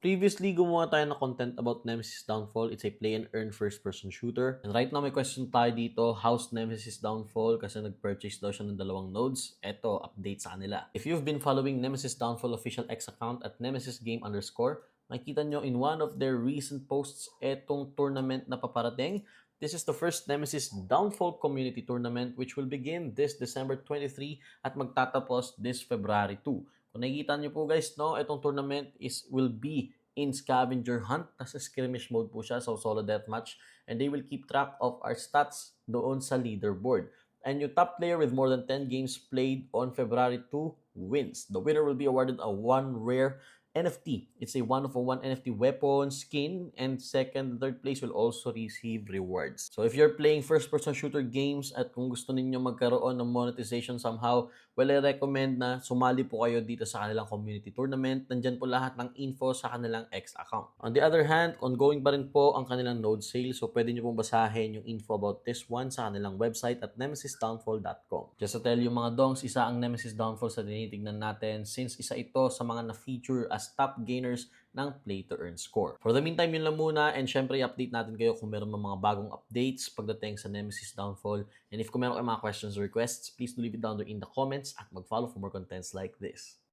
Previously, gumawa tayo ng content about Nemesis Downfall. It's a play and earn first-person shooter. And right now, may question tayo dito, how's Nemesis Downfall? Kasi nag-purchase daw siya ng 2 nodes. Eto, update sa kanila. If you've been following Nemesis Downfall official X account at Nemesis Game underscore, makikita nyo in one of their recent posts etong tournament na paparating. This is the first Nemesis Downfall Community Tournament which will begin this December 23 at magtatapos this February 2. Kung nakikita nyo po guys, no, itong tournament will be in scavenger hunt. Nasa skirmish mode po siya, so solo deathmatch. And they will keep track of our stats doon sa leaderboard. And yung top player with more than 10 games played on February 2 wins. The winner will be awarded a one rare NFT. It's a one-of-one NFT weapon, skin, and second and third place will also receive rewards. So if you're playing first-person shooter games at kung gusto ninyo magkaroon ng monetization somehow, well, I recommend na sumali po kayo dito sa kanilang community tournament. Nandyan po lahat ng info sa kanilang X account. On the other hand, ongoing pa rin po ang kanilang node sale. So pwede nyo pong basahin yung info about this one sa kanilang website at nemesisdownfall.com. Just to tell you mga dongs, isa ang Nemesis Downfall sa tinitignan natin since isa ito sa mga na-feature as top gainers ng play to earn score. For the meantime, yun lang muna and syempre update natin kayo kung meron mga bagong updates pagdating sa Nemesis Downfall. And if kung meron kayong mga questions or requests, please do leave it down there in the comments at mag-follow for more contents like this.